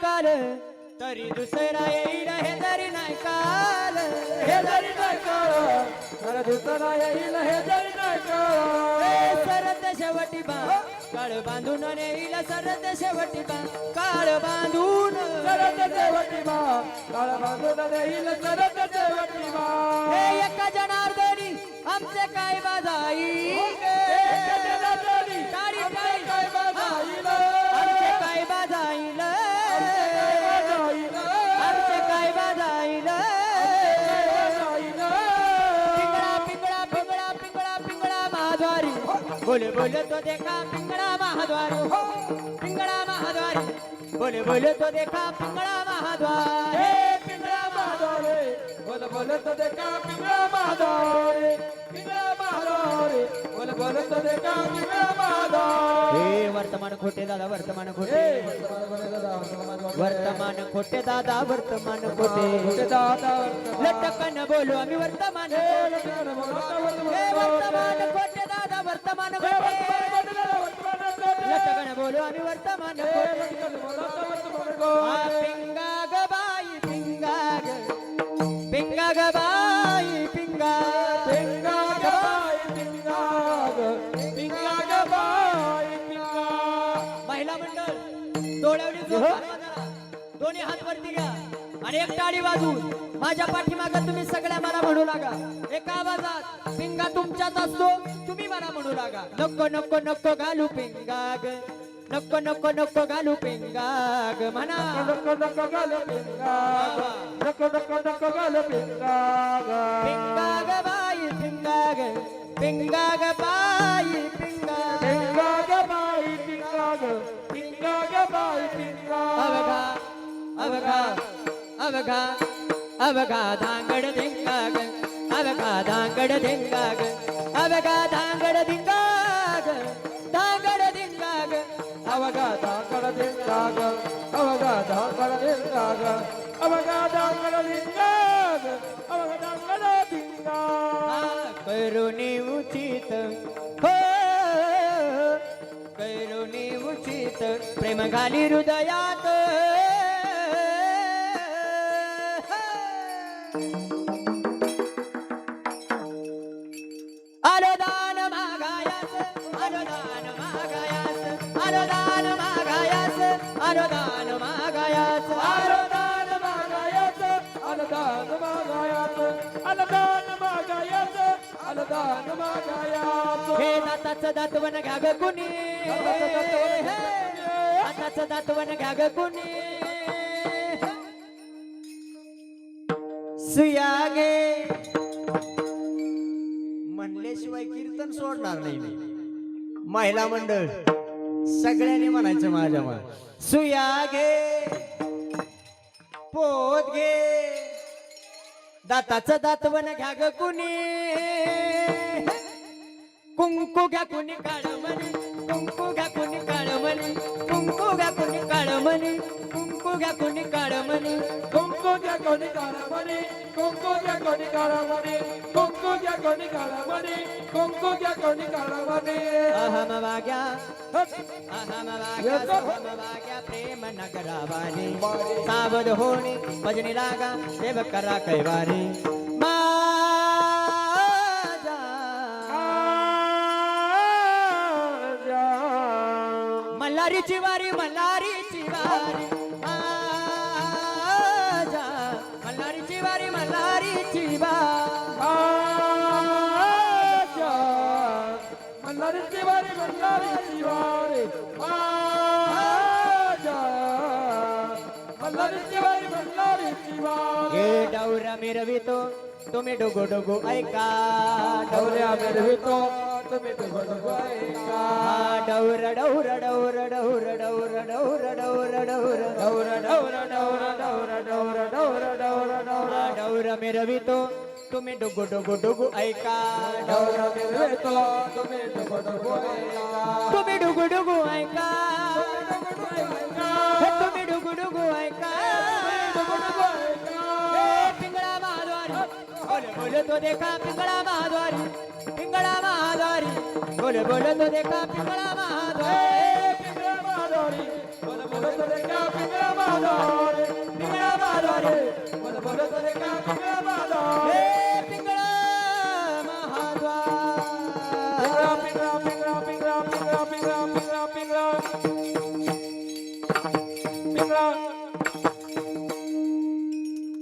काल तरी दुसरा येईल हे जरी नाही काल हे जरी नाही काळ तर दुसरा येईल हे जरी नाही काळ सरत शेवटी बा काळ बांधून नेईल सरत शेवटी बा काळ बांधून सरत शेवटी बा काळ बांधून येईल सरत शेवटी बा हे एका जनार्दनी आमचे काय बाजाई काळी काळी काय बाजाईल आमचे काय बाजाईल आमचे काय बाजाईल पिंगळा पिंगळा पिंगळा पिंगळा पिंगळा महाद्वारी बोले बोले तो देखा पिंगळा महाद्वारी पिंगळा महाद्वारी बोले बोले तो देखा पिंगळा महाद्वारी हे पिंगळा महाद्वारे बोल बोल तो देखा पिंगळा महाद्वारे पिंगळा महाद्वारे बोल बोल तो देखा पिंगळा महाद्वारे हे वर्तमान खोटे दादा वर्तमान खोटे वर्तमान खोटे दादा वर्तमान खोटे लटकन बोलू आम्ही वर्तमान हे वर्तमान खोटे दादा वर्तमान खोटे लटकन बोलू आम्ही वर्तमान खोटे पिंगा ग बाई पिंगा ग पिंगा ग बाई पिंगा पिंगा गबाई पिंगा पिंगा गबाई पिंगा महिला मंडळ डोळ्यावरी जोर मारा जरा. दोन्ही हात वरती घ्या आणि एक टाळी वाजवून माझ्या पाठीमागे तुम्ही सगळ्या मला म्हणू लागा एका आवाजात पिंगा तुमच्यात असतो तुम्ही मला म्हणू लागा नको नको नको घालू पिंगा ग नको नको नको घालू पिंगा ग म्हणा नको नको गाल पिंगा नको नको नको गाल पिंगा पिंगा ग बाई पिंगा ग पिंगा ग बाई पिंगा पिंगा गबाई पिंगा पिंगा गबाई पिंगा अवघा अवघा अवघा अवघा धांगड धिंगा ग अवघा धांगड धिंगा ग अवघा धांगड धिंगा ग धांगड धिंगा ग अवगा धाकड दिंगा अवगा धाकड दिंगा अवगा धाकड दिंगा अवगा धाकड दिंगा करुणी उचित हो करुणी उचित प्रेम घाली हृदयात अनुदान मागायास अनुदान मागायास अनुदान मागायास अनुदान मागायास अनुदान मागायच अनुदान मागायच अनुदान मागायच अनुदान मागायच हे दाताचं दातवन घ्या ग कुणी दाताचं दातवन घ्या ग कुणी सुयागे म्हणल्याशिवाय कीर्तन सोडणार नाही मी महिला मंडळ सगळ्यांनी म्हणायचं माझ्या मला सुयागे पोत घे दाताचं दातवन घ्या ग कुणी कुंकू घ्या कुणी काळमणी कुंकू घ्या कुणी काळमणी कुंकू घ्या कुणी काळमणी कुंकू घ्या कुणी काळमणी कुंकू घ्या कोणी काळामणी कुंकू घ्या कोणी काळामणी कुंकू घ्या कोणी काळामणी कुंकू घ्या कोणी काळामणी अहम वाग्या प्रेम नगरावानी सावध होणे भजनी लागा देव करा कैवारी मल्हारीची वारी मल्हारीची वारी आजा मल्हारीची वारी मल्हारीची मल्हारीची वारी मल्हारीची वारी मल्हारीची वारी मल्हारीची वारी हे डौरा मिरवितो तुम्ही डोगो डोगो ऐका डौऱ्या मिरवितो तुम्ही डोगो डोगो ऐका डौर डौर डौर डौर डौर डौर डौर डौर डौर डौर डौर डौर डौर डौर डौर डौर डौर मिरवितो तुम्ही डोगो डोगो डोगो ऐका डौर मिरवितो तुम्ही डोगो डोगो ऐका तुम्ही डुगु डुगु ऐका हे तुम्ही डुगु डुगु ऐका हे पिंगळा महाद्वारी बोले बोले तो देखा पिंगळा महाद्वारी पिंगळा महाद्वारी बोले बोले तो देखा पिंगळा महाद्वारी पिंगळा महाद्वारी बोल बोल तो देखा पिंगळा महाद्वारी देखा पिंगळा माझा